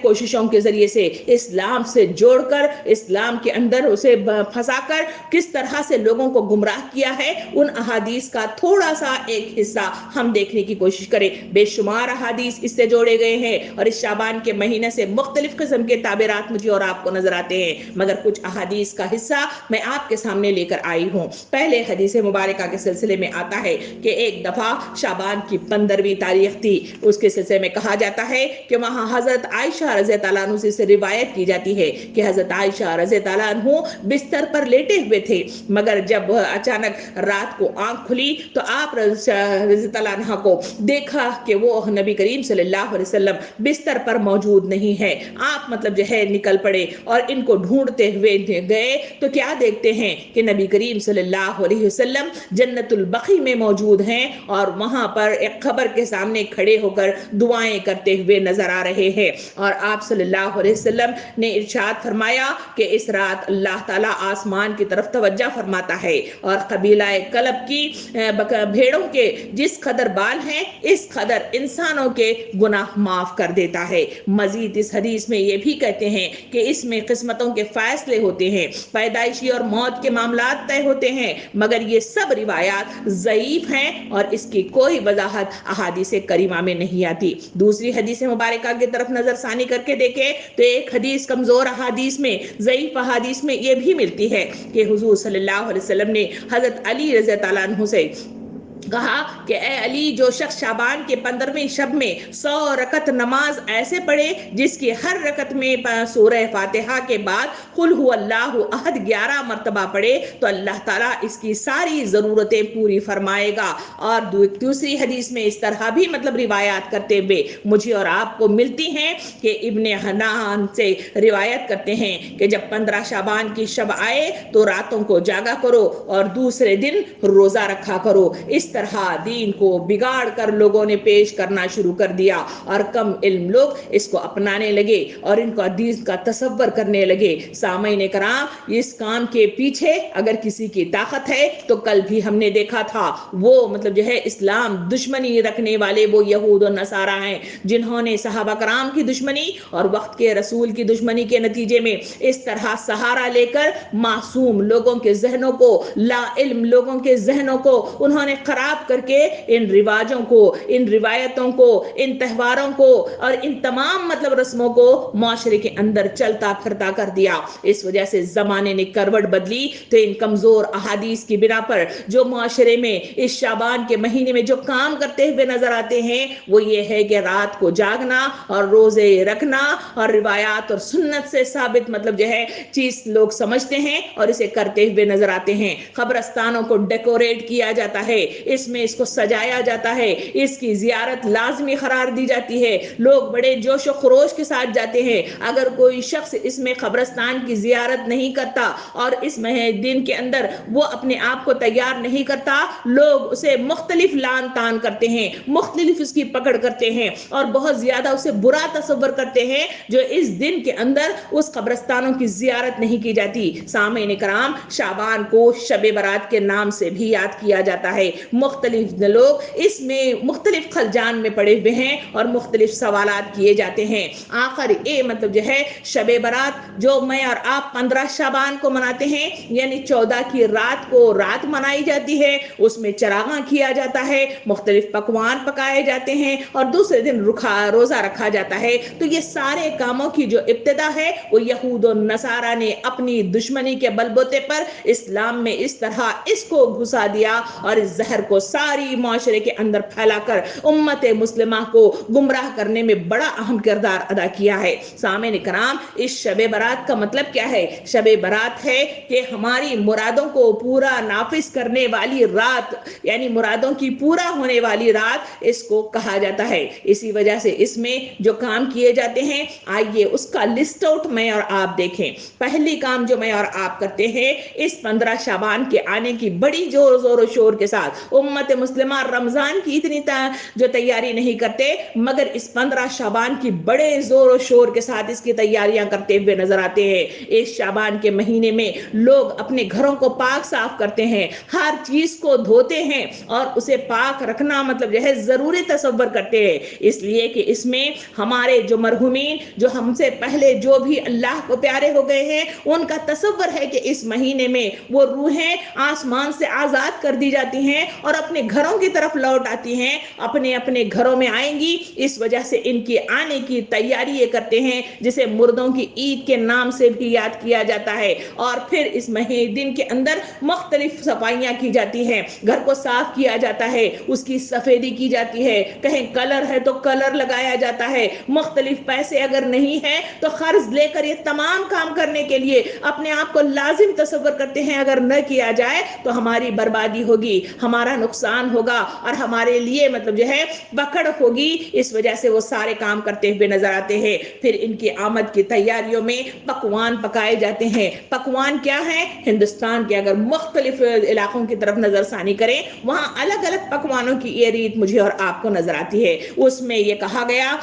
کوششوں کے ذریعے سے اسلام سے جوڑ کر اسلام کے اندر اسے پھنسا کر کس طرح سے لوگوں کو گمراہ کیا ہے، ان احادیث کا تھوڑا سا ایک حصہ ہم دیکھنے کی کوشش کریں۔ بے شمار احادیث اس سے جوڑے گئے ہیں، اور اس شعبان کے مہینے سے مختلف قسم کے تعبیرات مجھے اور آپ کو نظر آتے ہیں، مگر کچھ احادیث کا حصہ میں آپ کے سامنے لے کر آئی ہوں۔ پہلے حدیث مبارکہ کے سلسلے میں آتا ہے کہ ایک دفعہ شعبان کی 15ویں تاریخ تھی، اس کے سلسلے میں کہا جاتا ہے کہ وہاں حضرت عائشہ رضی اللہ عنہ سے روایت کی جاتی ہے کہ حضرت عائشہ رضی اللہ عنہ بستر پر لیٹے ہوئے تھے، مگر جب اچانک رات کو آنکھ کھلی تو آپ رضی اللہ عنہ کو دیکھا کہ وہ نبی کریم صلی اللہ علیہ وسلم بستر پر موجود نہیں ہے۔ آپ نکل پڑے اور ان کو ڈھونڈتے ہوئے گئے تو کیا دیکھتے ہیں کہ نبی کریم صلی اللہ علیہ وسلم جنت البقیع میں موجود ہیں، اور وہاں پر ایک قبر کے سامنے کھڑے ہو کر دعائیں کرتے ہوئے نظر آ رہے ہیں، اور آپ صلی اللہ علیہ وسلم نے ارشاد فرمایا کہ اس رات اللہ تعالیٰ آسمان کی طرف توجہ فرماتا ہے، اور قبیلہ کلب کی بھیڑوں کے جس قدر بال ہیں اس قدر انسانوں کے گناہ معاف کر دیتا ہے۔ مزید اس حدیث میں یہ بھی کہتے ہیں کہ اس میں قسمتوں کے فیصلے ہوتے ہیں، پیدائشی اور موت کے معاملات طے ہوتے ہیں، مگر یہ سب روایات ضعیف ہیں اور اس کی کوئی وضاحت احادیث کریمہ میں نہیں آتی۔ دوسری حدیث مبارکہ کی طرف نظر ثانی کر کے دیکھیں تو ایک حدیث کمزور احادیث میں، ضعیف احادیث میں یہ بھی ملتی ہے کہ حضور صلی اللہ علیہ وسلم نے حضرت علی رضی اللہ عنہ سے کہا کہ اے علی، جو شخص شعبان کے 15ویں شب میں 100 رکعت نماز ایسے پڑھے جس کی ہر رکعت میں سورہ فاتحہ کے بعد قل هو اللہ احد 11 مرتبہ پڑھے تو اللہ تعالیٰ اس کی ساری ضرورتیں پوری فرمائے گا۔ اور دوسری حدیث میں اس طرح بھی مطلب روایات کرتے ہوئے مجھے اور آپ کو ملتی ہیں کہ ابن حنان سے روایت کرتے ہیں کہ جب 15 شعبان کی شب آئے تو راتوں کو جاگا کرو اور دوسرے دن روزہ رکھا کرو۔ اس طرح دین کو بگاڑ کر لوگوں نے پیش کرنا شروع کر دیا اور کم علم لوگ اس کو اپنانے لگے اور ان کو دین کا تصور کرنے لگے۔ سامعین کرام، اس کام کے پیچھے اگر کسی کی طاقت ہے تو کل بھی ہم نے دیکھا تھا وہ مطلب جو ہے اسلام دشمنی رکھنے والے وہ یہود و نصارہ ہیں جنہوں نے صحابہ کرام کی دشمنی اور وقت کے رسول کی دشمنی کے نتیجے میں اس طرح سہارا لے کر معصوم لوگوں کے ذہنوں کو، لا علم لوگوں کے ذہنوں کو انہوں نے خراب کر کے ان رواجوں کو، ان روایتوں کو، ان تہواروں کو اور ان تمام مطلب رسموں کو معاشرے کے اندر چلتا پھرتا کر دیا۔ اس وجہ سے زمانے نے کروٹ بدلی تو ان کمزور احادیث کی بنا پر جو معاشرے میں اس شعبان کے مہینے میں جو کام کرتے ہوئے نظر آتے ہیں وہ یہ ہے کہ رات کو جاگنا اور روزے رکھنا اور روایات اور سنت سے ثابت مطلب جو ہے چیز لوگ سمجھتے ہیں اور اسے کرتے ہوئے نظر آتے ہیں۔ قبرستانوں کو ڈیکوریٹ کیا جاتا ہے، اس میں اس کو سجایا جاتا ہے، اس کی زیارت لازمی قرار دی جاتی ہے، لوگ بڑے جوش و خروش کے ساتھ جاتے ہیں۔ اگر کوئی شخص اس میں قبرستان کی زیارت نہیں کرتا اور اس دن کے اندر وہ اپنے آپ کو تیار نہیں کرتا، لوگ اسے مختلف لان تان کرتے ہیں، مختلف اس کی پکڑ کرتے ہیں اور بہت زیادہ اسے برا تصور کرتے ہیں جو اس دن کے اندر اس قبرستانوں کی زیارت نہیں کی جاتی۔ سامعین کرام، شعبان کو شب برات کے نام سے بھی یاد کیا جاتا ہے۔ مختلف لوگ اس میں مختلف خلجان میں پڑے ہوئے ہیں اور مختلف سوالات کیے جاتے ہیں۔ آخر یہ مطلب جو ہے شب برات جو میں اور آپ 15 شعبان کو مناتے ہیں، یعنی 14 کی رات کو رات منائی جاتی ہے، اس میں چراغاں کیا جاتا ہے، مختلف پکوان پکائے جاتے ہیں اور دوسرے دن روزہ رکھا جاتا ہے۔ تو یہ سارے کاموں کی جو ابتدا ہے وہ یہود و نصارہ نے اپنی دشمنی کے بلبوتے پر اسلام میں اس طرح اس کو گھسا دیا اور اس زہر کو ساری معاشرے کے اندر پھیلا کر امت مسلمہ کو گمراہ کرنے میں بڑا اہم کردار ادا کیا ہے۔ سامعین کرام، اس شب برات کا مطلب کیا ہے؟ شب برات ہے کہ ہماری مرادوں کو پورا نافذ کرنے والی رات، یعنی مرادوں کی پورا ہونے والی رات اس کو کہا جاتا ہے۔ اسی وجہ سے اس میں جو کام کیے جاتے ہیں، آئیے اس کا لسٹ آؤٹ میں اور آپ دیکھیں۔ پہلی کام جو میں اور آپ کرتے ہیں، اس 15 شعبان کے آنے کی بڑی زور و شور کے ساتھ امت مسلمہ رمضان کی اتنی جو تیاری نہیں کرتے، مگر اس 15 شعبان کی بڑے زور و شور کے ساتھ اس کی تیاریاں کرتے ہوئے نظر آتے ہیں۔ اس شعبان کے مہینے میں لوگ اپنے گھروں کو پاک صاف کرتے ہیں، ہر چیز کو دھوتے ہیں اور اسے پاک رکھنا مطلب جو ہے ضروری تصور کرتے ہیں، اس لیے کہ اس میں ہمارے جو مرحومین، جو ہم سے پہلے جو بھی اللہ کو پیارے ہو گئے ہیں، ان کا تصور ہے کہ اس مہینے میں وہ روحیں آسمان سے آزاد کر دی جاتی ہیں اور اپنے گھروں کی طرف لوٹ آتی ہیں، اپنے اپنے گھروں میں آئیں گی۔ اس وجہ سے ان کی آنے کی تیاری یہ کرتے ہیں جسے مردوں کی عید کے نام سے بھی یاد کیا جاتا ہے، اور پھر اس دن کے اندر مختلف صفائیاں کی جاتی ہیں، گھر کو صاف کیا جاتا ہے، اس کی سفیدی کی جاتی ہے، کہیں کلر ہے تو کلر لگایا جاتا ہے، مختلف پیسے اگر نہیں ہے تو قرض لے کر یہ تمام کام کرنے کے لیے اپنے آپ کو لازم تصور کرتے ہیں، اگر نہ کیا جائے تو ہماری بربادی ہوگی، ہمارا نقصان ہوگا اور ہمارے لیے مطلب جو ہے پکڑ ہوگی۔ اس وجہ سے وہ سارے کام کرتے ہوئے نظر آتے ہیں۔ پھر ان کی آمد کی تیاریوں میں پکوان پکائے جاتے ہیں۔ پکوان کیا ہے؟ ہندوستان کے اگر مختلف علاقوں کی طرف نظر ثانی کریں، وہاں الگ الگ پکوانوں کی یہ ریت مجھے اور آپ کو نظر آتی ہے۔ اس میں یہ کہا گیا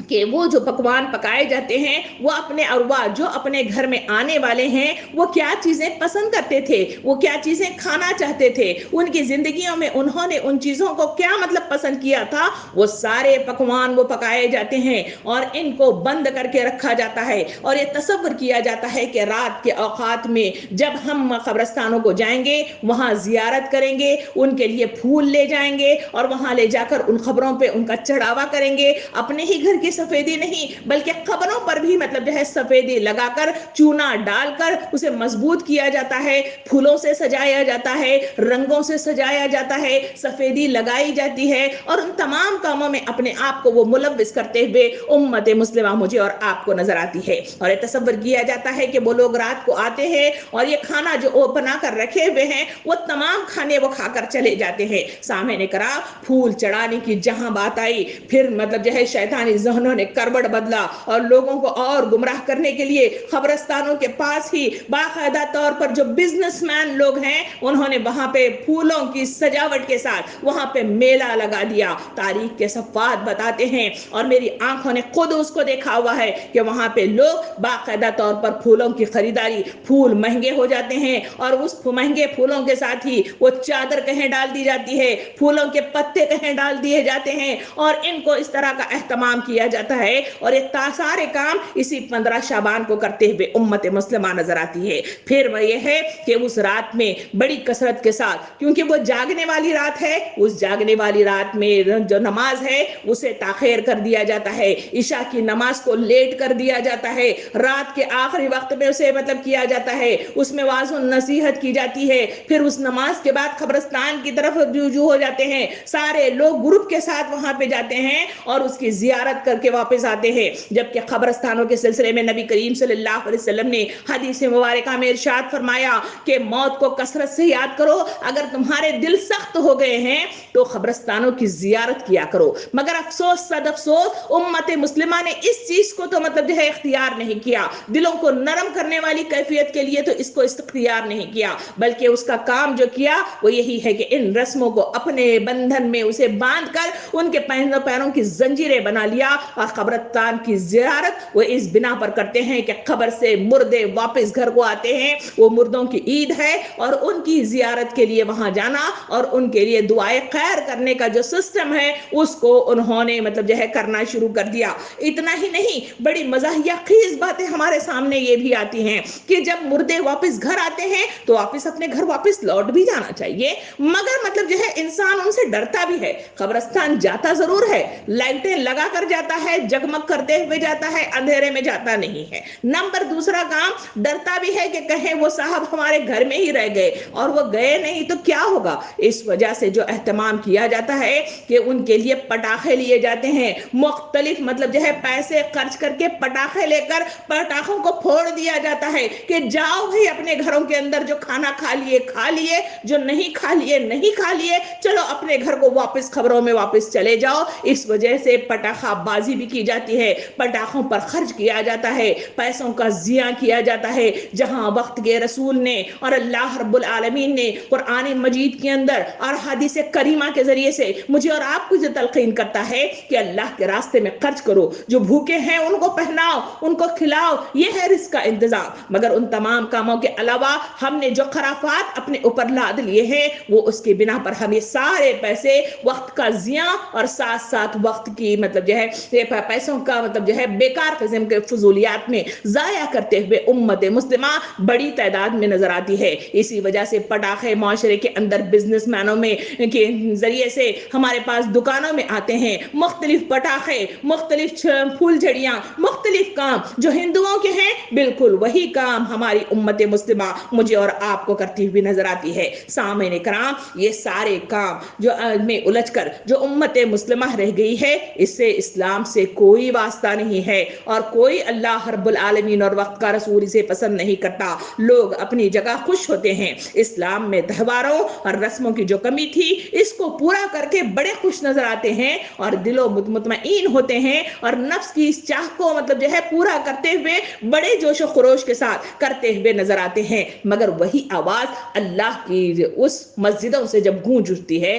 کہ وہ جو پکوان پکائے جاتے ہیں وہ اپنے ارواح جو اپنے گھر میں آنے والے ہیں وہ کیا چیزیں پسند کرتے تھے، وہ کیا چیزیں کھانا چاہتے تھے، ان کی زندگیوں میں انہوں نے ان چیزوں کو کیا مطلب پسند کیا تھا، وہ سارے پکوان وہ پکائے جاتے ہیں اور ان کو بند کر کے رکھا جاتا ہے۔ اور یہ تصور کیا جاتا ہے کہ رات کے اوقات میں جب ہم قبرستانوں کو جائیں گے، وہاں زیارت کریں گے، ان کے لیے پھول لے جائیں گے اور وہاں لے جا کر ان خبروں پہ ان کا چڑھاوا کریں گے، اپنے ہی گھر کی سفیدی نہیں بلکہ قبروں پر بھی مطلب جو ہے سفیدی لگا کر چونا ڈال کر اسے مضبوط کیا جاتا ہے، پھولوں سے سجایا جاتا ہے، رنگوں سے سجایا جاتا ہے، سفیدی لگائی جاتی ہے اور ان تمام کاموں میں اپنے آپ کو وہ ملوث کرتے ہوئے امت مسلمہ مجھے اور آپ کو نظر آتی ہے۔ اور یہ تصور کیا جاتا ہے کہ وہ لوگ رات کو آتے ہیں اور یہ کھانا جو وہ بنا کر رکھے ہوئے ہیں وہ تمام کھانے وہ کھا کر چلے جاتے ہیں۔ سامنے کرام پھول چڑھانے کی جہاں بات آئی، پھر مطلب جو ہے شیطانی ذہنوں نے کروٹ بدلا اور لوگوں کو اور گمراہ کرنے کے لیے قبرستانوں کے پاس ہی باقاعدہ طور پر جو بزنس مین لوگ ہیں انہوں نے وہاں پہ پھولوں کی سجاوٹ کے ساتھ وہاں پہ میلہ لگا دیا۔ تاریخ کے صفحات بتاتے ہیں اور میری آنکھوں نے خود اس کو دیکھا ہوا ہے کہ وہاں پہ لوگ باقاعدہ طور پر پھولوں کی خریداری، پھول مہنگے ہو جاتے ہیں اور اس مہنگے پھولوں کے ساتھ ہی وہ چادر کہیں ڈال دی جاتی ہے، پھولوں کے پتے کہیں ڈال دیے جاتے ہیں اور ان کو اس طرح کا اہتمام کیا جاتا ہے اور یہ سارے کام اسی 15 شعبان کو کرتے ہوئے امت مسلمہ نظر آتی ہے۔ پھر وہ یہ ہے کہ اس رات میں بڑی کثرت کے ساتھ، کیونکہ وہ جاگنے والی رات ہے، اس جاگنے والی رات میں جو نماز ہے اسے تاخیر کر دیا جاتا ہے، عشاء کی نماز کو لیٹ کر دیا جاتا ہے، رات کے آخری وقت میں اسے مطلب کیا جاتا ہے، اس میں واعظ و نصیحت کی جاتی ہے، پھر اس نماز کے بعد قبرستان کی طرف رجوع ہو جاتے ہیں، سارے لوگ گروپ کے ساتھ وہاں پہ جاتے ہیں اور اس کی زیارت کر کے واپس آتے ہیں۔ جبکہ قبرستانوں کے سلسلے میں نبی کریم صلی اللہ علیہ وسلم نے حدیث مبارکہ میں ارشاد فرمایا کہ موت کو کثرت سے یاد کرو، اگر تمہارے دل سخت ہو گئے ہیں تو قبرستانوں کی زیارت کیا کرو۔ مگر افسوس صد افسوس امت مسلمہ نے اس چیز کو تو مطلب جو ہے اختیار نہیں کیا، دلوں کو نرم کرنے والی کیفیت کے لیے تو اس کو اختیار نہیں کیا، بلکہ اس کا کام جو کیا وہ یہی ہے کہ ان رسموں کو اپنے بندھن میں اسے باندھ کر ان کے پیروں کی زنجیریں بنا لیا اور قبرستان کی زیارت وہ اس بنا پر کرتے ہیں کہ قبر سے مردے واپس گھر کو آتے ہیں، وہ مردوں کی عید ہے اور ان کی زیارت کے لیے وہاں جانا اور ان کے لیے دعائے خیر کرنے کا جو سسٹم ہے اس کو انہوں نے مطلب جو ہے کرنا شروع کر دیا۔ اتنا ہی نہیں، بڑی مزاحیہ خیز باتیں ہمارے سامنے یہ بھی آتی ہیں کہ جب مردے واپس گھر آتے ہیں تو واپس اپنے گھر واپس لوٹ بھی جانا چاہیے، مگر مطلب جو ہے انسان ان سے ڈرتا بھی ہے۔ قبرستان جاتا ضرور ہے، لائٹیں لگا کر جاتا ہے، جگمگ کرتے ہوئے جاتا ہے، اندھیرے میں جاتا نہیں ہے۔ نمبر دوسرا کام، ڈرتا بھی ہے کہ کہیں وہ صاحب ہمارے گھر میں ہی رہ گئے اور وہ گئے نہیں تو کیا ہوگا۔ اس وجہ سے جو اہتمام کیا جاتا ہے کہ ان کے لیے پٹاخے لیے جاتے ہیں، مختلف مطلب جو ہے پیسے خرچ کر کے پٹاخے لے کر پٹاخوں کو پھوڑ دیا جاتا ہے کہ جاؤ بھئی اپنے گھروں کے اندر جو کھانا کھا لیے، جو نہیں کھا لیے، چلو اپنے گھر کو واپس خبروں میں واپس چلے جاؤ۔ اس وجہ سے پٹاخہ بازی بھی کی جاتی ہے، پٹاخوں پر خرچ کیا جاتا ہے، پیسوں کا ضیاع کیا جاتا ہے، جہاں وقت کے رسول نے اور اللہ رب العالمین نے قرآن مجید کے اندر اور حدیث کریمہ کے ذریعے سے مجھے اور آپ کو جو تلقین کرتا ہے کہ اللہ کے راستے میں خرچ کرو، جو بھوکے ہیں ان کو پہناؤ، ان کو کھلاؤ، یہ ہے رزق کا انتظام۔ مگر ان تمام کاموں کے علاوہ ہم نے جو خرافات اپنے اوپر لاد لیے ہیں وہ اس کے بنا پر ہم یہ سارے پیسے وقت کا ضیاع اور ساتھ ساتھ وقت کی مطلب جو ہے پیسوں کا مطلب جو ہے بیکار قسم کے فضولیات میں ضائع کرتے ہوئے امت مسلمہ بڑی تعداد میں نظر آتی ہے۔ اسی وجہ سے پٹاخے معاشرے کے اندر بزنس مینوں میں کے ذریعے سے ہمارے پاس دکانوں میں آتے ہیں، مختلف پٹاخے، مختلف پھول جھڑیاں، مختلف کام جو ہندوؤں کے ہیں بالکل وہی کام ہماری امت مسلمہ مجھے اور آپ کو کرتی ہوئی نظر آتی ہے۔ سامعین کرام، یہ سارے کام جو میں الجھ کر جو امت مسلمہ رہ گئی ہے اس سے اسلام سے کوئی واسطہ نہیں ہے اور کوئی اللہ رب العالمین اور وقت کا رسول اسے پسند نہیں کرتا۔ لوگ اپنی جگہ خوش ہوتے ہیں، اسلام میں تہواروں اور رسموں کی جو کمی تھی اس کو پورا کر کے بڑے خوش نظر آتے ہیں اور دل و مطمئن ہوتے ہیں اور نفس کی اس چاہ کو مطلب جو ہے پورا کرتے ہوئے بڑے جوش و خروش کے ساتھ کرتے ہوئے نظر آتے ہیں۔ مگر وہی آواز اللہ کی اس مسجدوں سے جب گونج اٹھتی ہے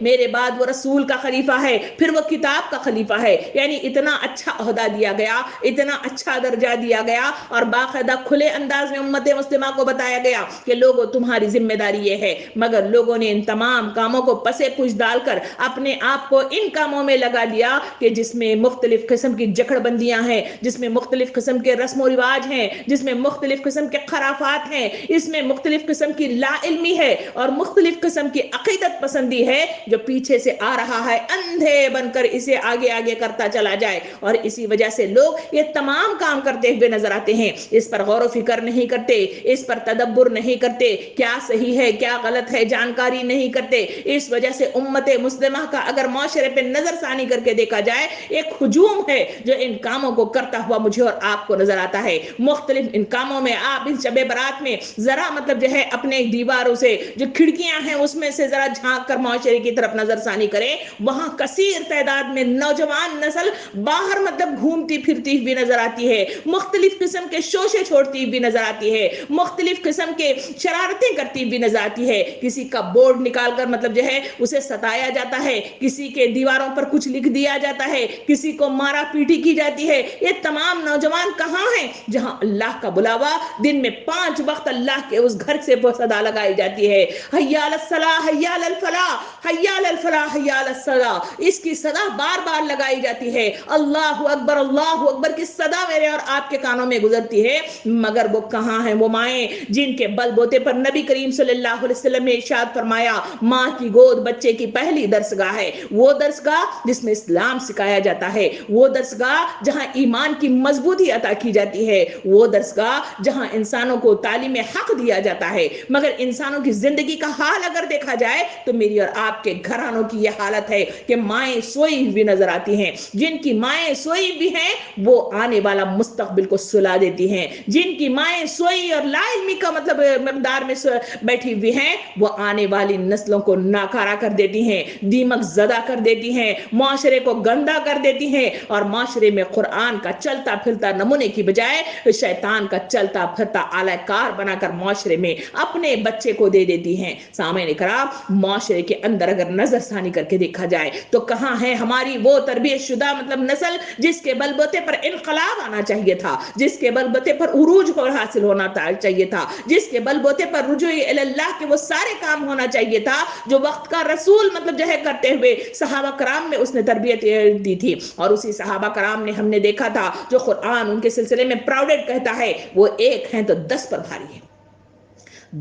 میرے بعد وہ رسول کا خلیفہ ہے, پھر وہ کتاب کا خلیفہ ہے. یعنی اتنا اچھا عہدہ دیا گیا, اتنا اچھا درجہ دیا گیا, اور باقاعدہ کھلے انداز میں امت مسلمہ کو بتایا گیا کہ لوگوں تمہاری ذمہ داری یہ ہے. مگر لوگوں نے ان تمام کاموں کو پسے پوچھ ڈال کر اپنے آپ کو ان کاموں میں لگا لیا کہ جس میں مختلف قسم کی جکڑ بندیاں ہیں, جس میں مختلف قسم کے رسم و رواج ہیں, جس میں مختلف قسم کے خرافات ہیں, اس میں مختلف قسم کی لا علمی ہے اور مختلف قسم کی عقیدت پسندی ہے, جو پیچھے سے آ رہا ہے اندھے بن کر اسے آگے آگے کرتا چلا جائے. اور اسی وجہ سے لوگ یہ تمام کام کرتے ہوئے نظر آتے ہیں, اس پر غور و فکر نہیں کرتے, اس پر تدبر نہیں کرتے, کیا صحیح ہے کیا غلط ہے جانکاری نہیں کرتے. اس وجہ سے امت مسلمہ کا اگر معاشرے پہ نظر ثانی کر کے دیکھا جائے, ایک ہجوم ہے جو ان کاموں کو کرتا ہوا مجھے اور آپ کو نظر آتا ہے. مختلف ان کاموں میں آپ اس شب برات میں ذرا مطلب جو ہے اپنے دیواروں سے جو کھڑکیاں ہیں اس میں سے ذرا جھانک کر معاشرے کی طرف نظر ثانی کریں, وہاں کثیر تعداد میں نوجوان نسل باہر مطلب گھومتی پھرتی ہوئی نظر آتی ہے, مختلف قسم کے شوشے چھوڑتی ہوئی نظر آتی ہے, مختلف قسم کے شرارتیں کرتی ہوئی نظر آتی ہے. کسی کا بورڈ نکال کر مطلب جو ہے اسے ستایا جاتا ہے, کسی کے دیواروں پر کچھ لکھ دیا جاتا ہے, کسی کو مارا پیٹی کی جاتی ہے. یہ تمام نوجوان کہاں ہیں جہاں اللہ کا بلاوا دن میں 5 وقت اللہ کے اس گھر سے صدا لگائی جاتی ہے, حی علی الصلاۃ حی علی الفلاح حی علی الفلاح حی علی الصلاۃ. اس کی صدا بار بار لگائی جاتی ہے, اللہ اکبر کی صدا میرے اور آپ کے کانوں میں گزرتی ہے. مگر وہ کہاں ہیں وہ مائیں جن کے بل بوتے پر نبی کریم صلی اللہ علیہ وسلم نے ارشاد فرمایا ماں کی گود بچے کی پہلی درسگاہ ہے. وہ درسگاہ جس میں اسلام سکھایا جاتا ہے, وہ درسگاہ جہاں ایمان کی مضبوطی عطا کی جاتی ہے, وہ درسگاہ جہاں انسانوں کو تعلیم حق دیا جاتا ہے. مگر انسانوں کی زندگی کا حال اگر دیکھا جائے تو میری اور آپ کے گھرانوں کی یہ حالت ہے کہ مائیں سوئی ہوئی نظر آتی ہیں. جن کی مائیں سوئی بھی ہیں وہ آنے والا مستقبل کو سلا دیتی ہیں, جن کی مائیں سوئی اور لا علمی کا مطلب مقدار میں بیٹھی ہوئی ہیں وہ آنے والی نسلوں کو ناکارہ کر دیتی ہیں, دیمک زدہ کر دیتی ہیں, معاشرے کو گندا کر دیتی ہیں, اور معاشرے میں قرآن کا چلتا پھرتا نمونے کی بجائے شیطان کا چلتا پھرتا آلہ کار بنا کر معاشرے میں اپنے بچے کو دے دیتی ہیں. سامعین اکرام, معاشرے کے اندر اگر نظر ثانی کر کے دیکھا جائے تو کہاں ہے ہماری وہ تربیت شدہ مطلب نسل جس کے بلبوتے پر انقلاب آنا چاہیے تھا, جس کے بلبوتے پر عروج حاصل ہونا چاہیے تھا, جس کے بلبوتے پر رجوع اللہ کے وہ سارے کام ہونا چاہیے تھا جو وقت کا رسول مطلب جو ہے کرتے ہوئے صحابہ کرام میں اس نے تربیت دی تھی. اور اسی صحابہ کرام نے ہم نے دیکھا تھا جو قرآن ان کے سلسلے میں پراؤڈڈ کہتا ہے وہ 1 ہیں تو 10 پر بھاری ہیں,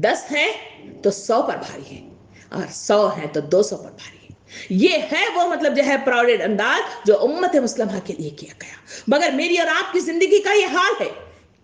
10 ہیں تو 100 پر بھاری ہیں, اور 100 ہیں تو 200 پر بھاری ہیں. یہ ہے وہ مطلب جو ہے پراؤڈڈ انداز جو امت مسلمہ کے لیے کیا گیا. مگر میری اور آپ کی زندگی کا یہ حال ہے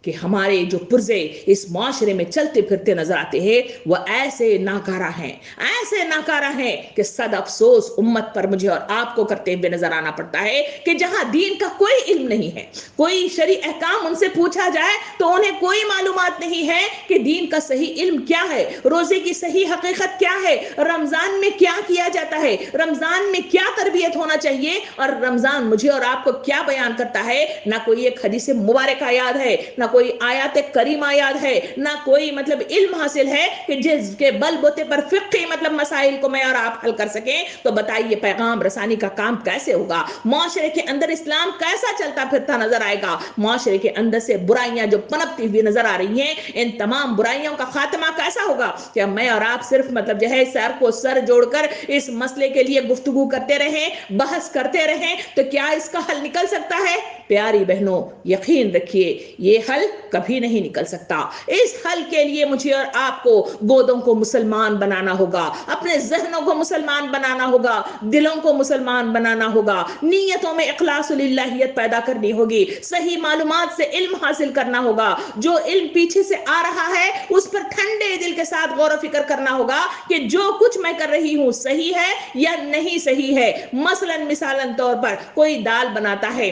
کہ ہمارے جو پرزے اس معاشرے میں چلتے پھرتے نظر آتے ہیں وہ ایسے ناکارہ ہیں, ایسے ناکارہ ہیں کہ صد افسوس امت پر مجھے اور آپ کو کرتے ہوئے نظر آنا پڑتا ہے کہ جہاں دین کا کوئی علم نہیں ہے, کوئی شرعی احکام ان سے پوچھا جائے تو انہیں کوئی معلومات نہیں ہے کہ دین کا صحیح علم کیا ہے, روزے کی صحیح حقیقت کیا ہے, رمضان میں کیا کیا جاتا ہے, رمضان میں کیا تربیت ہونا چاہیے, اور رمضان مجھے اور آپ کو کیا بیان کرتا ہے. نہ کوئی ایک حدیث مبارکہ یاد ہے, نہ کوئی آیات کریمہ یاد ہے, نہ کوئی مطلب علم حاصل ہے کہ جس کے بل بوتے پر فقہی مطلب مسائل کو میں اور آپ حل کر سکیں. تو بتائیے پیغام رسانی کا کام کیسے ہوگا, معاشرے کے اندر اسلام کیسا چلتا پھرتا نظر آئے گا, معاشرے کے اندر سے برائیاں جو پنپتی ہوئی نظر آ رہی ہیں ان تمام برائیوں کا خاتمہ کیسا ہوگا. کیا میں اور آپ صرف مطلب جو ہے سر کو سر جوڑ کر اس مسئلے کے لیے گفتگو کرتے رہیں, بحث کرتے رہیں تو کیا اس کا حل نکل سکتا ہے؟ پیاری بہنوں یقین رکھیے یہ حل کبھی نہیں نکل سکتا. اس حل کے لیے مجھے اور آپ کو گودوں کو مسلمان بنانا ہوگا, اپنے ذہنوں کو مسلمان بنانا ہوگا, دلوں کو مسلمان بنانا ہوگا, نیتوں میں اخلاص للہیت پیدا کرنی ہوگی, صحیح معلومات سے علم حاصل کرنا ہوگا, جو علم پیچھے سے آ رہا ہے اس پر ٹھنڈے دل کے ساتھ غور و فکر کرنا ہوگا کہ جو کچھ میں کر رہی ہوں صحیح ہے یا نہیں صحیح ہے. مثلاً طور پر کوئی دال بناتا ہے,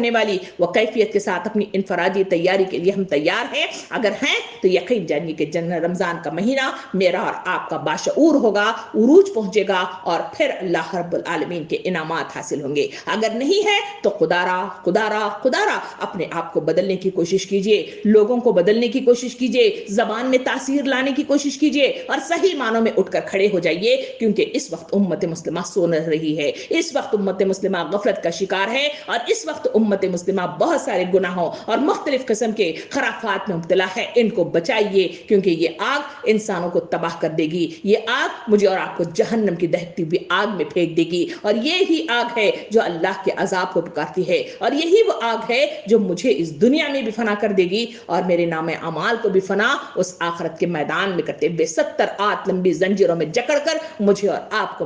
کرنے والی وہ کیفیت کے ساتھ اپنی انفرادی تیاری کے لیے ہم تیار ہیں؟ اگر ہیں تو یقین جانیے کہ رمضان کا مہینہ میرا اور آپ کا باشعور ہوگا، عروج پہنچے گا اور پھر اللہ رب العالمین کے انعامات حاصل ہوں گے۔ اگر نہیں ہے تو خدا اپنے آپ کو بدلنے کی کوشش کیجئے، لوگوں کو بدلنے کی کوشش کیجئے، زبان میں تاثیر لانے کی کوشش کیجئے اور صحیح معنوں میں اٹھ کر کھڑے ہو جائیے، کیونکہ اس وقت امت مسلمہ سو نہ رہی ہے، اس وقت امت مسلمہ غفلت کا شکار ہے، اور اس وقت امت مسلمہ بہت سارے گناہوں اور مختلف قسم کے خرافات میں مبتلا ہے۔ ان کو بچائیے، کیونکہ یہ آگ انسانوں کو تباہ کر دے گی، یہ آگ مجھے اور آپ کو جہنم کی دہکتی ہوئی آگ میں پھینک دے گی، اور یہی آگ ہے جو اللہ کے عذاب کو پکارتی ہے، اور یہی وہ آگ ہے جو مجھے اس دنیا میں بھی فنا کر دے گی اور میرے نام اعمال کو بھی فنا اس آخرت کے میدان میں کرتے بے 70 لمبی زنجیروں میں جکڑ کر مجھے اور آپ کو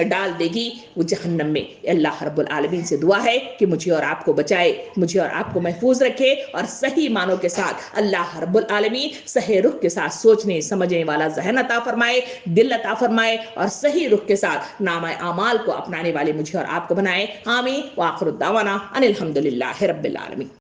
ڈال دے گی وہ جہنم میں۔ اللہ رب العالمین سے دعا ہے کہ مجھے اور آپ کو بچائے، مجھے اور آپ کو محفوظ رکھے، اور صحیح معنوں کے ساتھ اللہ رب العالمین صحیح رخ کے ساتھ سوچنے سمجھنے والا ذہن عطا فرمائے، دل عطا فرمائے، اور صحیح رخ کے ساتھ نامہ اعمال کو اپنانے والے مجھے اور آپ کو بنائے۔ آمین۔ وآخر الدعوانا ان الحمدللہ رب العالمین۔